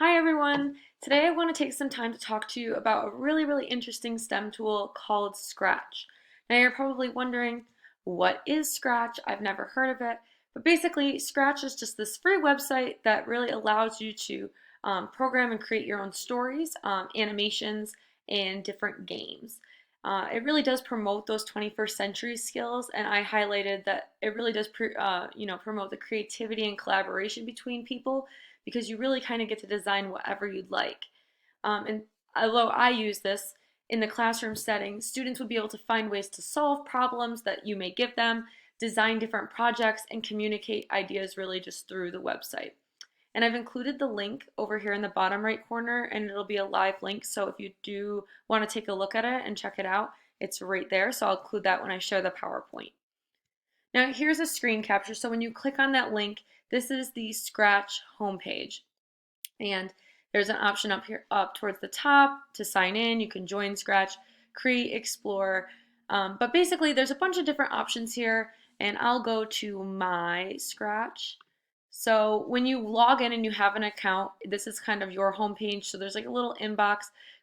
Hi everyone! Today I want to take some time to talk to you about a really interesting STEM tool called Scratch. Now you're probably wondering, what is Scratch? I've never heard of it. But basically, Scratch is just this free website that really allows you to program and create your own stories, animations, and different games. It really does promote those 21st century skills, and I highlighted that it really does promote the creativity and collaboration between people because you really kind of get to design whatever you'd like. And although I use this in the classroom setting, students would be able to find ways to solve problems that you may give them, design different projects, and communicate ideas really just through the website. And I've included the link over here in the bottom right corner, and it'll be a live link. So if you do want to take a look at it and check it out, it's right there. So I'll include that when I share the PowerPoint. Now here's a screen capture. So when you click on that link, this is the Scratch homepage. And there's an option up here, up towards the top to sign in. You can join Scratch, create, explore. But basically, there's a bunch of different options here, and I'll go to My Scratch. So when you log in and you have an account, this is kind of your homepage. So there's like a little inbox.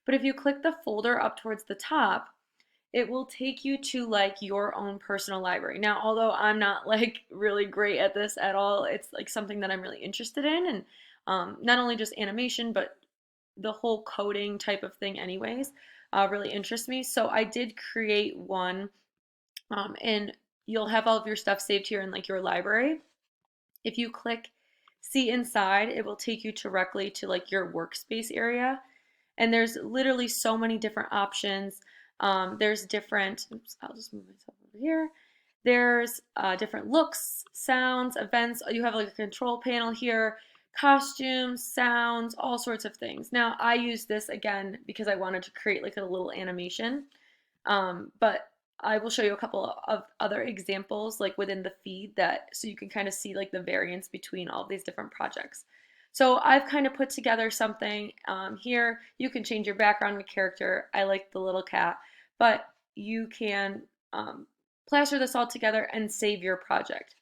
But if you click the folder up towards the top, it will take you to like your own personal library. Now, although I'm not like really great at this at all, it's like something that I'm really interested in, and not only just animation, but the whole coding type of thing, anyways, really interests me. So I did create one, and you'll have all of your stuff saved here in like your library. If you click see inside, it will take you directly to like your workspace area. And there's literally so many different options. There's different, oops, I'll just move myself over here. There's different looks, sounds, events. You have like a control panel here, costumes, sounds, all sorts of things. Now I use this again because I wanted to create like a little animation. But I will show you a couple of other examples like within the feed that so you can kind of see like the variance between all these different projects. So I've kind of put together something here. You can change your background and character. I like the little cat, but you can plaster this all together and save your project.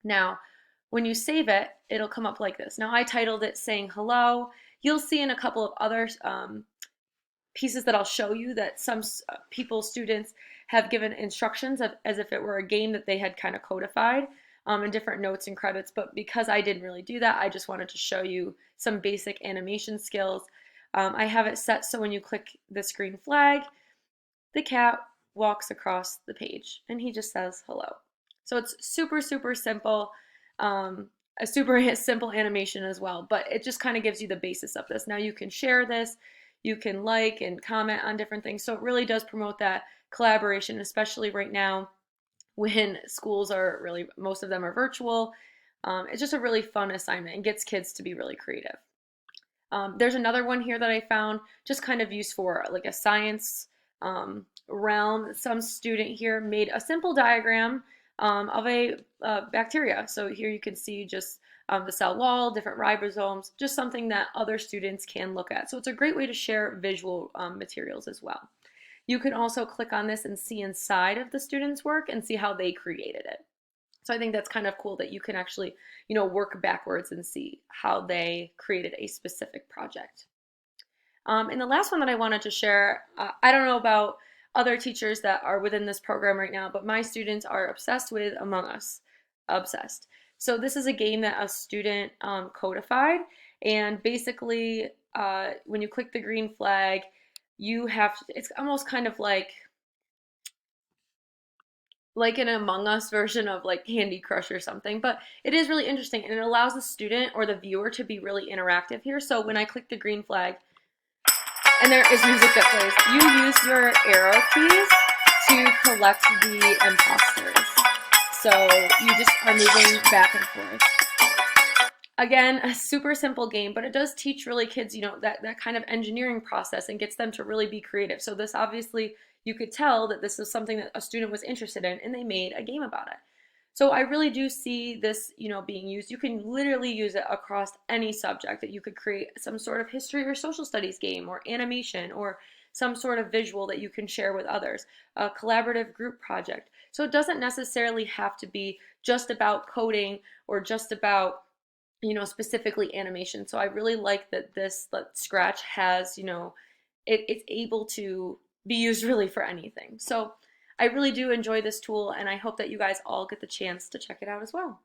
Now, when you save it, it'll come up like this. Now I titled it saying hello. You'll see in a couple of other pieces that I'll show you that some students have given instructions as if it were a game that they had kind of codified in different notes and credits. But because I didn't really do that, I just wanted to show you some basic animation skills. I have it set so when you click this green flag, the cat walks across the page and he just says hello. So it's super simple. A super simple animation as well, but it just kind of gives you the basis of this. Now you can share this, you can like and comment on different things. So it really does promote that collaboration, especially right now when schools are really, most of them are virtual. It's just a really fun assignment and gets kids to be really creative. There's another one here that I found just kind of used for like a science realm. Some student here made a simple diagram of a bacteria. So here you can see just the cell wall, different ribosomes, just something that other students can look at. So it's a great way to share visual materials as well. You can also click on this and see inside of the student's work and see how they created it. So I think that's kind of cool that you can actually, work backwards and see how they created a specific project. And the last one that I wanted to share, I don't know about other teachers that are within this program right now, but my students are obsessed with Among Us. Obsessed. So this is a game that a student codified, and basically when you click the green flag, you have to, it's almost kind of like an Among Us version of like Candy Crush or something, but it is really interesting and it allows the student or the viewer to be really interactive here. So when I click the green flag, and there is music that plays, you use your arrow keys to collect the imposters. So you just are moving back and forth. Again, a super simple game, but it does teach really kids, that kind of engineering process and gets them to really be creative. So this obviously, you could tell that this is something that a student was interested in and they made a game about it. So I really do see this, being used. You can literally use it across any subject, that you could create some sort of history or social studies game or animation or some sort of visual that you can share with others, a collaborative group project. So it doesn't necessarily have to be just about coding or just about specifically animation. So I really like that that Scratch has, it's able to be used really for anything. So I really do enjoy this tool, and I hope that you guys all get the chance to check it out as well.